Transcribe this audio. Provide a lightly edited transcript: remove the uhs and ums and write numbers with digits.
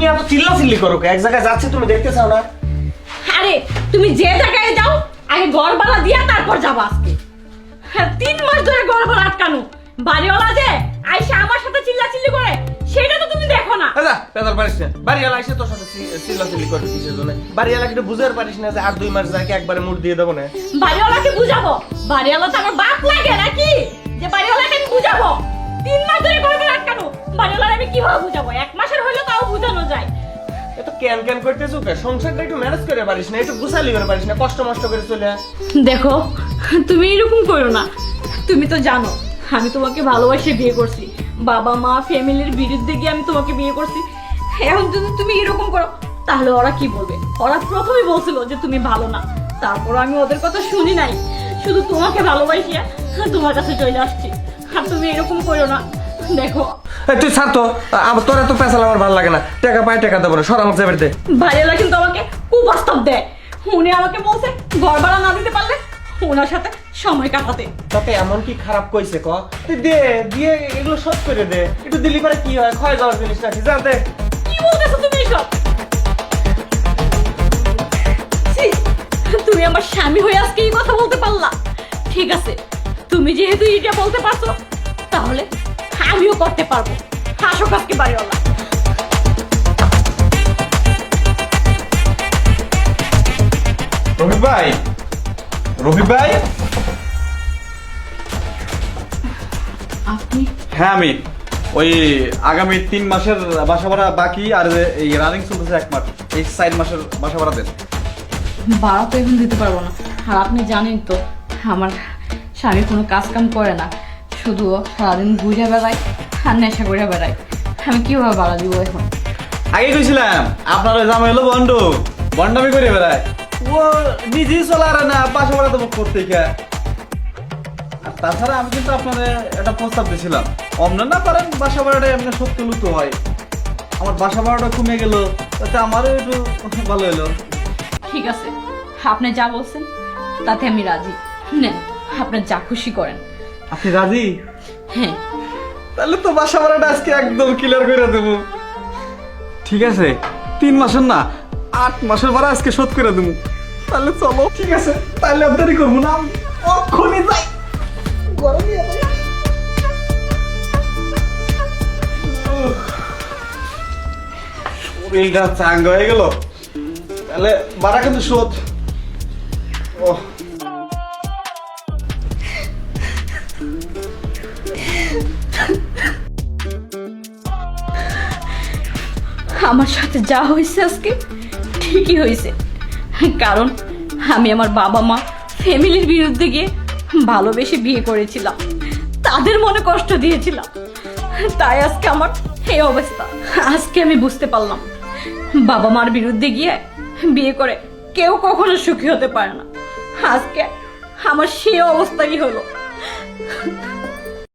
তুমি এত চিল্লাচিল্লি করো কে? এক জায়গায় যাচ্ছে তুমি দেখতে চাও না? আরে তুমি যে জায়গায় যাও আগে ঘর ভাড়া দিয়া তারপর যাবো আজকে। 3 মাস ধরে ঘর ভাড়া আটকানো, বাড়িওয়ালা যে আইসা আমার সাথে চিল্লাচিল্লি করে সেটা তো তুমি দেখো না। আচ্ছা পেদাল পারিস না, বাড়িওয়ালা এসে তোর সাথে চিল্লাচিল্লি করবে কিসের জন্য? বাড়িওয়ালাকে একটু বুঝাতে পারিস না যে আর 2 মাস যাকে একবারে মুড দিয়ে দেবো না? বাড়িওয়ালাকে বুঝাবো? বাড়িওয়ালা তো আমার বাপ লাগে নাকি যে বাড়িওয়ালাকে আমি বুঝাবো? 3 মাস ধরে ঘর ভাড়া আটকানো, বাড়িওয়ালাকে আমি কিভাবে বুঝাবো? 1 মাসের হইলো তাও বুঝানো যায়। এত ক্যান ক্যান করতেছো কে? সংসারটা একটু ম্যানেজ করে পারিস না? একটু গুছালি করে পারিস না? কষ্ট মষ্ট করে চলে আয়। দেখো তুমি এরকম করো না, তুমি তো জানো আমি তোমাকে ভালোবাসে বিয়ে করছি, বাবা মা ফ্যামিলির বিরুদ্ধে গিয়ে আমি তোমাকে বিয়ে করছি। এখন যদি তুমি এরকম করো তাহলে ওরা কি বলবে? ওরা প্রথমেই বলছিল যে তুমি ভালো না, তারপর আমি ওদের কথা শুনি নাই, শুধু তোমাকে ভালোবাসিয়া তোমার কাছে চলে আসছি। আর তুমি এরকম করো না। দেখো তুই ছাড় তো, আমার তোর এত পেশাল আমার ভালো লাগে না। টাকা পাই টাকা দেবো না, সর আমার যাবে দে। ভাইয়েরা কিন্তু আমাকে কুপ্রস্তাব দেয়। উনি আমাকে বলছে ঘর ভাড়া না দিতে পারলে ওনার সাথে সময় কাটাতে। তাতে এমন কি খারাপ কইছে ক? তুই দে, দিয়ে এগুলো শোধ করে দে। একটু দিলি পরে কি হয়? ক্ষয় যাওয়ার জিনিস নাকি? যা দে। কি বলতেছো তুমি এসব? ছি, তুমি আমার স্বামী হয়ে আজকে এই কথা বলতে পারলা? ঠিক আছে, তুমি যেহেতু এটা বলতে পারছো তাহলে আমিও করতে পারবো। হাসো আজকে বাড়িওয়ালা। রফিক ভাই, রফিক ভাই। আপনি? হ্যাঁ আমি ওই আগামী 3 মাসের বাসা ভাড়া বাকি, আর এই রানিং চলতেছে 1 মাস, এই 4 মাসের বাসা ভাড়া দেন। ভাড়া তো এখন দিতে পারবো না, আর আপনি জানেন তো আমার স্বামী কোনো কাজ কাম করে না, শুধু সারাদিন ঘুরে বেড়ায় আর নেশা করে বেড়ায়। আমি কিভাবে ভাড়া দিব এখন? আগে কইছিলাম আপনার ওই জামাই হলো বন্ড, বন্ডামি করে বেড়ায়। ও নিজেই চলে আর না, বাসা ভাড়া দেবো করতে গিয়ে। আর তাছাড়া আমি কিন্তু আপনাদের একটা প্রস্তাব দিয়েছিলাম, অমন না পারেন বাসা ভাড়াটা এমনি সত্য লুতো হয়, আমার বাসা ভাড়াটা কমে গেল, তাতে আমারও একটু ভালো হলো। ঠিক আছে, আপনি যা বলছেন তাতে আমি রাজি। নেন, আপনার যা খুশি করেন। আপনি রাজি? হ্যাঁ। তাহলে তো বাসা ভাড়াটা আজকে একদম ক্লিয়ার করে দেবো। ঠিক আছে, 3 মাসের না 8 মাসের ভাড়া আজকে শোধ করে দেবো। তাহলে চলো। ঠিক আছে, তাহলে আপনারই করবো না, আমি অক্ষণে যাই। গরমে শরীরটা চাঙ্গা হয়ে গেল, তাহলে ভাড়া কিন্তু শোধ। ও আমার সাথে যা হয়েছে আজকে ঠিকই হয়েছে, কারণ আমি আমার বাবা মা ফ্যামিলির বিরুদ্ধে গিয়ে ভালোবেসে বিয়ে করেছিলাম, তাদের মনে কষ্ট দিয়েছিলাম, তাই আজকে আমার এই অবস্থা। আজকে আমি বুঝতে পারলাম বাবা মার বিরুদ্ধে গিয়ে বিয়ে করে কেউ কখনো সুখী হতে পারে না। আজকে আমার সেই অবস্থাই হলো।